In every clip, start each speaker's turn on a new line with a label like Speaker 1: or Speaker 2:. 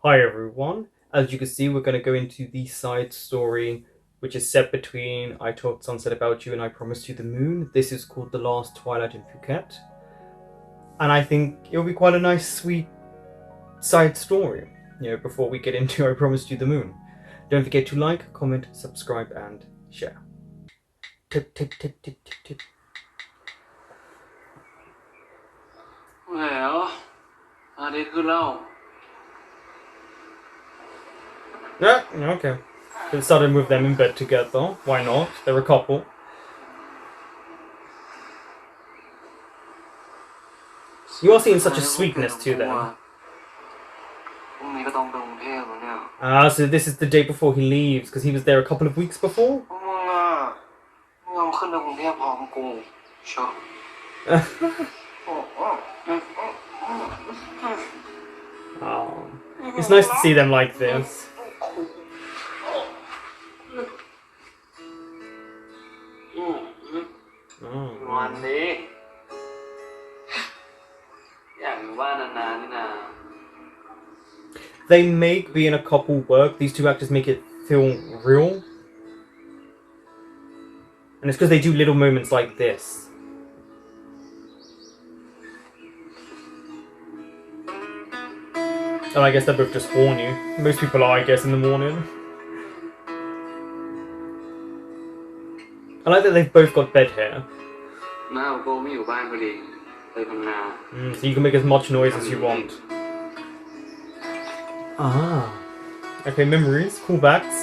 Speaker 1: Hi everyone. As you can see, we're going to go into the side story, which is set between I Told Sunset About You and I Promised You the Moon. This is called The Last Twilight in Phuket. And I think it'll be quite a nice, sweet side story, before we get into I Promised You the Moon. Don't forget to like, comment, subscribe, and share. Tip, tip, tip, tip, tip, tip.
Speaker 2: Well, I did good long.
Speaker 1: Yeah, okay. So it started with them in bed together. Why not? They're a couple. You are seeing such a sweetness to them. So this is the day before he leaves, because he was there a couple of weeks before? Oh, it's nice to see them like this. They make being a couple work. These two actors make it feel real. And it's because they do little moments like this. Oh, I guess they're both just horny. Most people are, I guess, in the morning. I like that they've both got bed hair. So you can make as much noise as you want. Ah. Okay, memories, callbacks.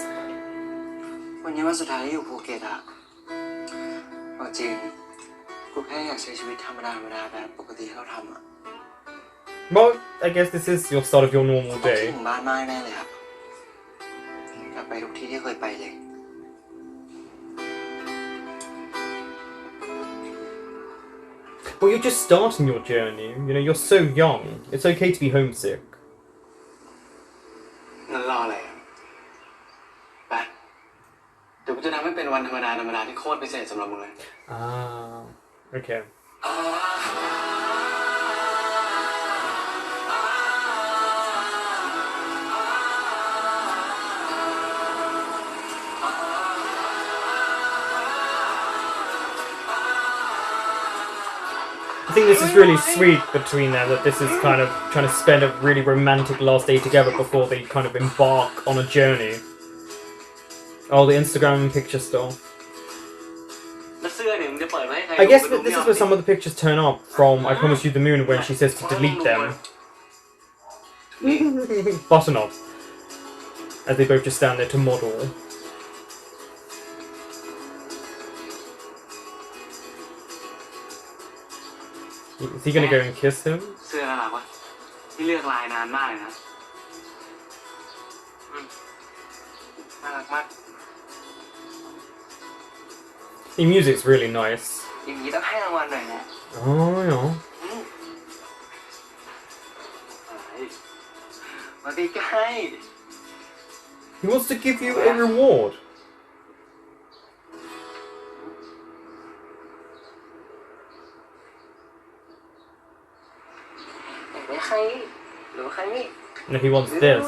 Speaker 3: วันนี้วันสุดท้ายที่อยู่ภูเก็ตอะเอาจริงกูแค่อยากใช้ชีวิตธรรมดาแบบปกติที่เราทำอะ
Speaker 1: Well, I guess this is your start of your normal
Speaker 3: คิด
Speaker 1: day.
Speaker 3: ถึงบ้านมากแน่เลยครับอยากไปทุกที่ที่เคยไปเลย
Speaker 1: Well, you're just starting your journey. You're so young. It's okay to be homesick.
Speaker 3: งั้นรออะไรไปเดี๋ยวกูจะทำให้เป็นวันธรรมดาที่โคตรพิเศษสำหรับมึงเลย
Speaker 1: Ah, okay. I think this is really sweet between them, that this is kind of trying to spend a really romantic last day together before they kind of embark on a journey. Oh, the Instagram picture stuff. I guess this is where some of the pictures turn up from I Promised You the Moon when she says to delete them. Button up. As they both just stand there to model. Is he gonna go and kiss him?
Speaker 3: เสื้อน่ารักวะที่เลือกลายนานมากเลยนะน่ารักมาก
Speaker 1: The music's really nice.
Speaker 3: อย่างนี้ต้องให้รางวัลหน่อยนะ
Speaker 1: Oh, yeah.
Speaker 3: มาดีใกล้
Speaker 1: He wants to give you a reward. No, he wants this.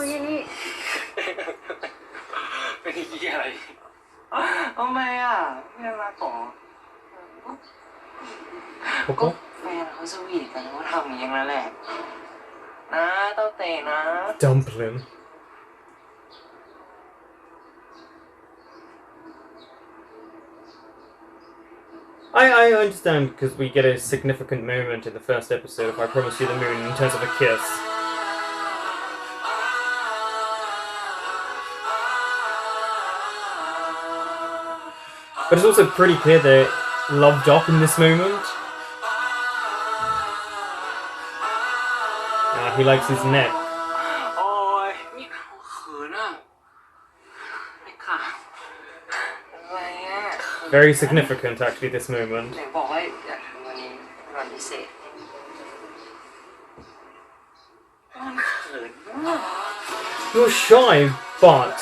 Speaker 3: เป็นยี่อะไรทำไมอ่ะไม่รักหรอก็แฟนเขาสวีทกันเขาทำอย่างนั้นแหละนะเต้าเตะนะ
Speaker 1: Dumpling. I understand, because we get a significant moment in the first episode of I Promised You the Moon in terms of a kiss. But it's also pretty clear they're loved up in this moment. He likes his neck. Very significant, actually, this moment. You're shy, but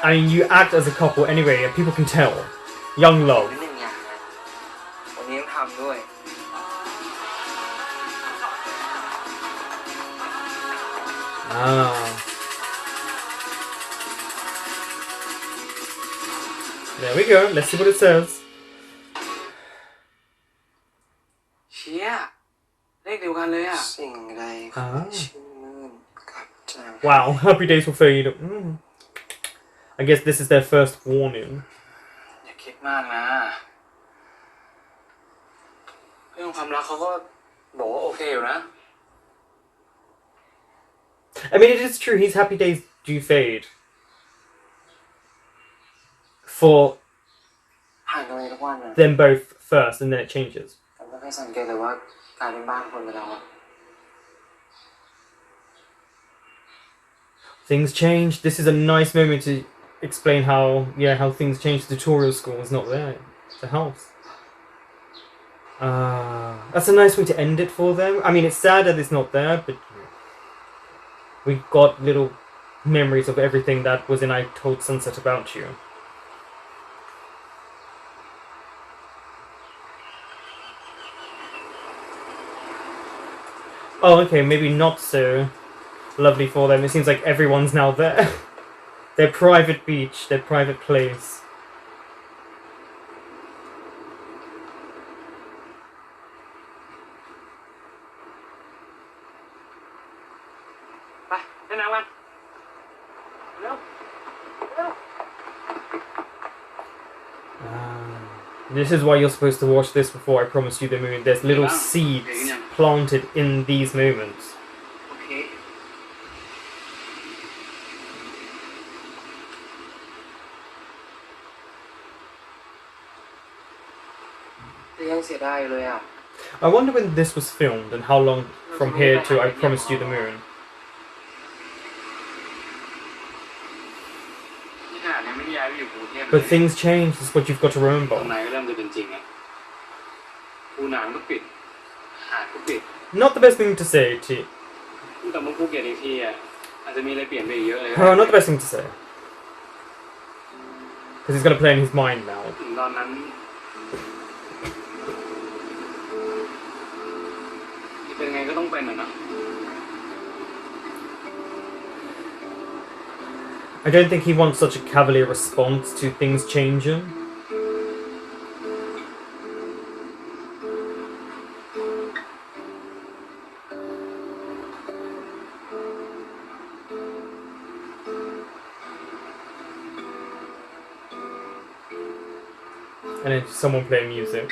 Speaker 1: I mean, you act as a couple anyway, and people can tell. Young love. Ah. There we go. Let's see what it says.
Speaker 2: เชี่ยเลขเดียวกันเลยอ่ะ
Speaker 3: สิ่งใดชื่อมืดกับจาง
Speaker 1: Wow, happy days will fade. I guess this is their first warning.
Speaker 2: อย่าคิดมากนะเรื่องความรักเขาก็บอกว่าโอเคอยู่นะ
Speaker 1: I mean, it is true. His happy days do fade. For
Speaker 3: ห่างกันไปทุกวันนะ
Speaker 1: them both first, and then it changes.
Speaker 3: แต่ไม่เคยสังเกตเลยว่ากลายเป็นบ้านคนไปแล้วอะ
Speaker 1: Things change. This is a nice moment to explain how things change. The tutorial school is not there. It's a house. That's a nice way to end it for them. I mean, it's sad that it's not there, but we got little memories of everything that was in I Told Sunset About You. Oh, okay, maybe not so lovely for them. It seems like everyone's now there. Their private beach, their private place.
Speaker 2: ไปไปน้ำกันเร็ว
Speaker 1: This is why you're supposed to watch this before I Promise You the Moon. There's little seeds planted in these moments.
Speaker 2: โอเคแต่ยังเสียดายอยู่เลยอ่ะ
Speaker 1: I wonder when this was filmed and how long from here to I Promised You the Moon.
Speaker 2: นี่ขนาดนี้ไม่ได้ย้ายไปอยู่กรุงเทพเลย
Speaker 1: But things change. That's what you've got to
Speaker 2: ตรง
Speaker 1: remember.
Speaker 2: ไหนก็เริ่มจะเป็นจริงอ่ะภูหนานก็ปิดหาดก็ปิด
Speaker 1: Not the best thing to say, T.
Speaker 2: กลับมาภูเก็ตอีกทีอ่ะอาจจะมีอะไรเปลี่ยนไปอีกเยอะเลย
Speaker 1: Oh, not the best thing to say. Because he's going to play in his mind now.
Speaker 2: ถึงตอนนั้นที่เป็นไงก็ต้องเป็นอ่ะนะ
Speaker 1: I don't think he wants such a cavalier response to things changing. And then someone playing music.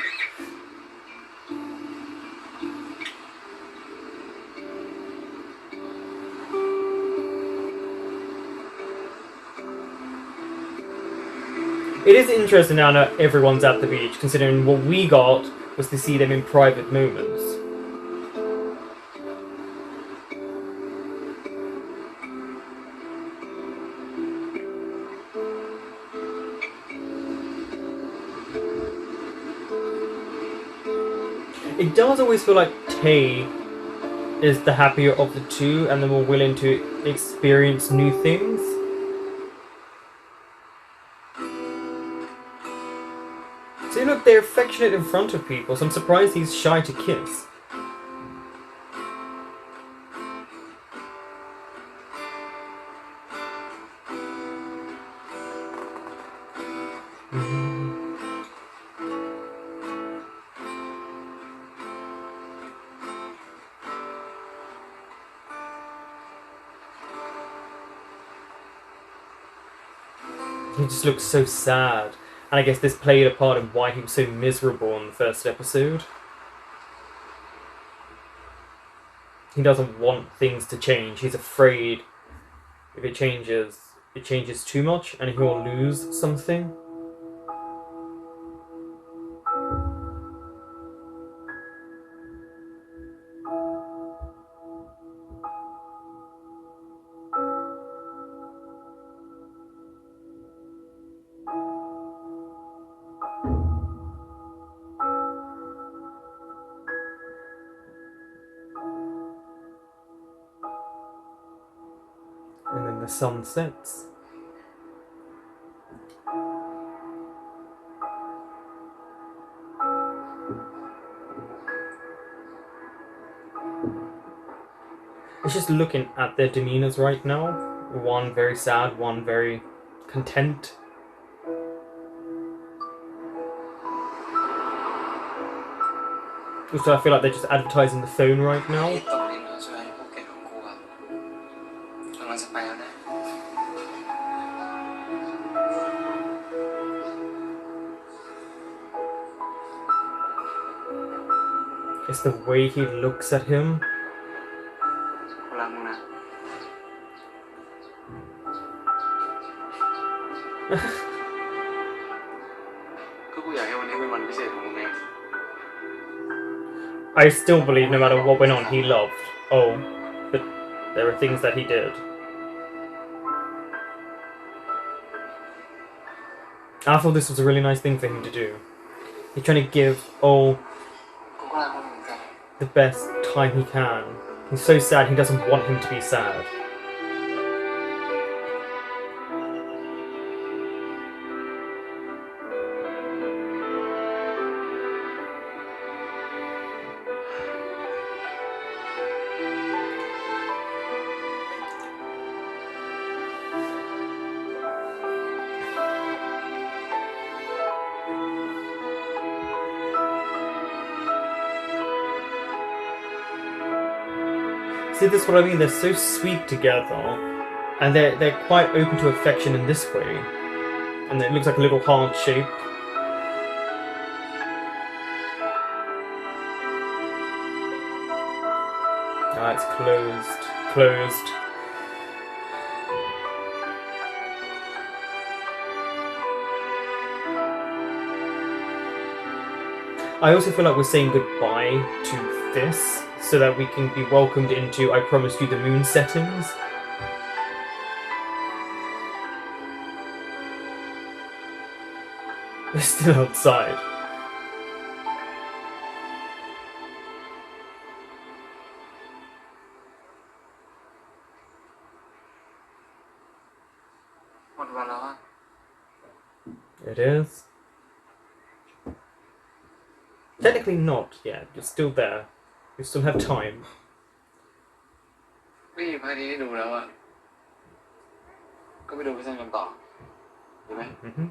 Speaker 1: It is interesting now that everyone's at the beach, considering what we got was to see them in private moments. It does always feel like Tay is the happier of the two and the more willing to experience new things. See, look, they're affectionate in front of people, so I'm surprised he's shy to kiss. He just looks so sad. And I guess this played a part in why he was so miserable in the first episode. He doesn't want things to change. He's afraid if it changes too much and he'll lose something. And then the sun sets. It's just looking at their demeanors right now. One very sad, one very content. Also, I feel like they're just advertising the phone right
Speaker 3: ที่
Speaker 1: now.
Speaker 3: ตกดินแล้วสุดท้ายที่ภูเก็ตของกูอะกำลังจะไปแล้วนะ
Speaker 1: It's the way he looks at him.
Speaker 3: กูรักมึงนะ ก็กูอยากให้วันนี้เป็นวันพิเศษของมึงไง
Speaker 1: I still believe no matter what went on, he loved. Oh, but there are things that he did. I thought this was a really nice thing for him to do. He's trying to give all
Speaker 3: กูก็รักมึงเหมือนกัน
Speaker 1: the best time he can. He's so sad, he doesn't want him to be sad. See, that's what I mean. They're so sweet together, and they're quite open to affection in this way. And it looks like a little heart shape. Ah, it's closed. Closed. I also feel like we're saying goodbye to this, so that we can be welcomed into I Promised You the Moon settings. They're still outside.
Speaker 3: หมดวันแล้วอะ
Speaker 1: It is. Technically not yet. You're still there. You still have time.
Speaker 3: ไม่มีพาร์ทนี้ให้ดูแล้วอะก็ไปดูพิเศษกันต่อดีไหม
Speaker 1: Mm-hmm.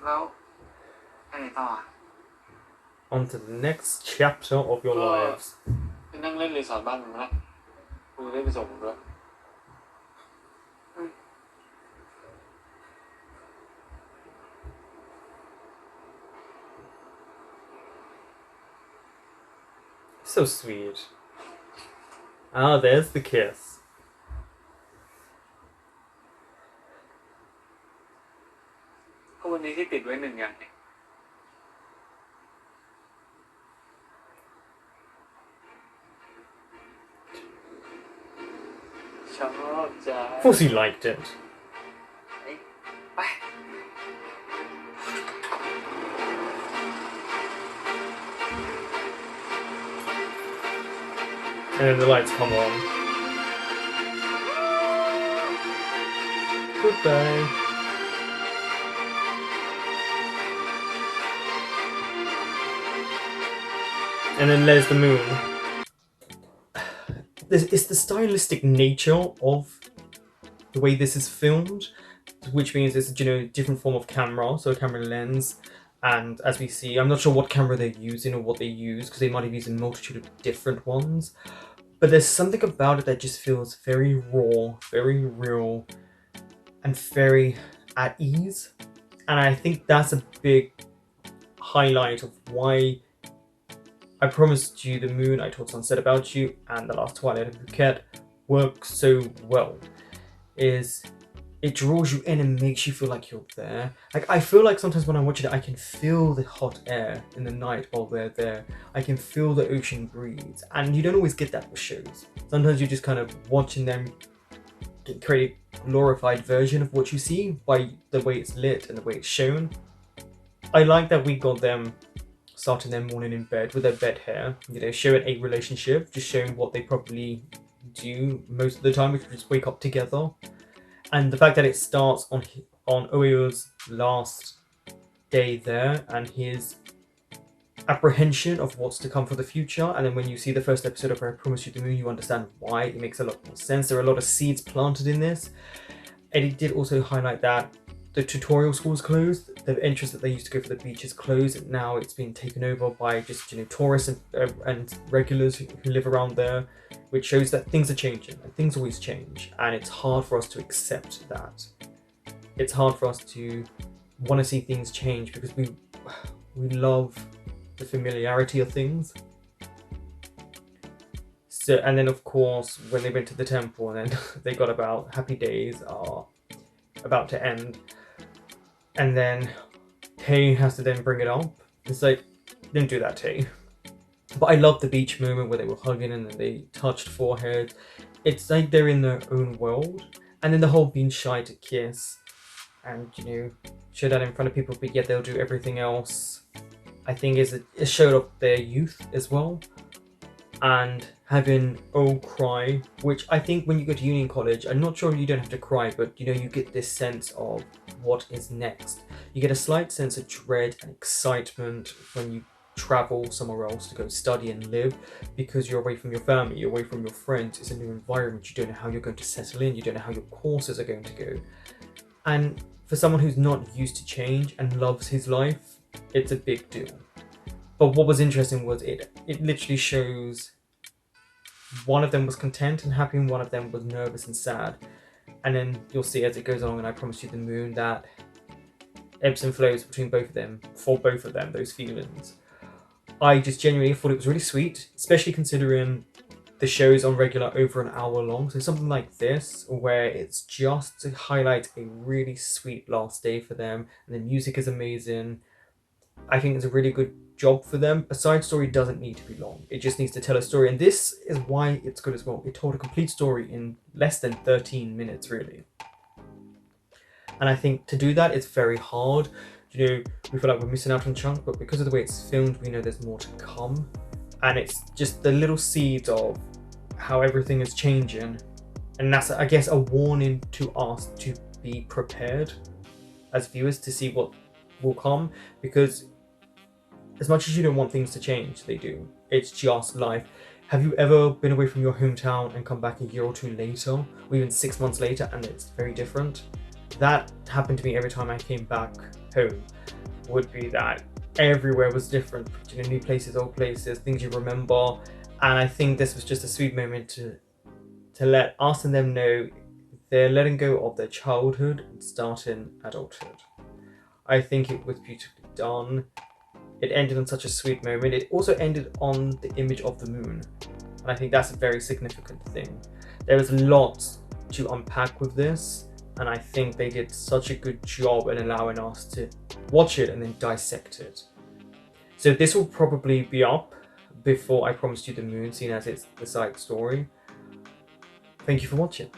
Speaker 3: แล้วไปไหนต่ออะ
Speaker 1: On to the next chapter of your lives.
Speaker 3: ไปนั่งเล่นรีสอร์ทบ้านมึงนะกูจะได้ไปส่งมึงด้วย
Speaker 1: So sweet. Ah, there's the kiss.
Speaker 3: ก็วันนี้ที่ติดไว้หนึ่งอย่างเนี่ยชอบจ้า
Speaker 1: Of course he liked it.
Speaker 3: ไป
Speaker 1: And then the lights come on. Goodbye. And then there's the moon. It's the stylistic nature of the way this is filmed, which means it's a different form of camera, so a camera lens. And as we see, I'm not sure what camera they're using or what they use, because they might have used a multitude of different ones. But there's something about it that just feels very raw, very real, and very at ease. And I think that's a big highlight of why I Promised You the Moon, I Told Sunset About You, and The Last Twilight of Phuket work so well. Is it draws you in and makes you feel like you're there. Like, I feel like sometimes when I'm watching it, I can feel the hot air in the night while they're there. I can feel the ocean breeze. And you don't always get that with shows. Sometimes you're just kind of watching them create a glorified version of what you see by the way it's lit and the way it's shown. I like that we got them starting their morning in bed with their bed hair, showing a relationship, just showing what they probably do most of the time, which is just wake up together. And the fact that it starts on Oyo's last day there and his apprehension of what's to come for the future, and then when you see the first episode of I Promise You the Moon, you understand why. It makes a lot more sense. There are a lot of seeds planted in this. And it did also highlight that the tutorial school's closed. the entrance that they used to go for the beach is closed, and now it's been taken over by just tourists and regulars who live around there, which shows that things are changing and things always change, and it's hard for us to accept that. It's hard for us to want to see things change because we love the familiarity of things. So, and then of course when they went to the temple and then they got about happy days are about to end, and then Tay has to then bring it up. It's like, don't do that, Tay. But I love the beach moment where they were hugging and then they touched foreheads. It's like they're in their own world. And then the whole being shy to kiss and show that in front of people, but yet they'll do everything else. I think it showed off their youth as well. And having cry, which I think when you go to uni and college, I'm not sure you don't have to cry, but you get this sense of what is next. You get a slight sense of dread and excitement when you travel somewhere else to go study and live, because you're away from your family, you're away from your friends, it's a new environment, you don't know how you're going to settle in, you don't know how your courses are going to go. And for someone who's not used to change and loves his life, it's a big deal. But what was interesting was it literally shows one of them was content and happy and one of them was nervous and sad. And then you'll see as it goes along, and I Promise You the Moon, that ebbs and flows between both of them, for both of them, those feelings. I just genuinely thought it was really sweet, especially considering the show's on regular over an hour long. So something like this, where it's just to highlight a really sweet last day for them, and the music is amazing. I think it's a really good job for them. A side story doesn't need to be long. It just needs to tell a story. And this is why it's good as well. It told a complete story in less than 13 minutes, really. And I think to do that, it's very hard. We feel like we're missing out on chunks, but because of the way it's filmed, we know there's more to come. And it's just the little seeds of how everything is changing. And that's, I guess, a warning to us to be prepared as viewers to see what will come, because as much as you don't want things to change, they do. It's just life. Have you ever been away from your hometown and come back a year or two later, or even 6 months later, and it's very different? That happened to me every time I came back home. Would be that everywhere was different. New places, old places, things you remember. And I think this was just a sweet moment to let us and them know they're letting go of their childhood and starting adulthood. I think it was beautifully done. It ended on such a sweet moment. It also ended on the image of the moon. And I think that's a very significant thing. There is a lot to unpack with this, and I think they did such a good job in allowing us to watch it and then dissect it. So this will probably be up before I Promised You the Moon, seeing as it's the side story. Thank you for watching.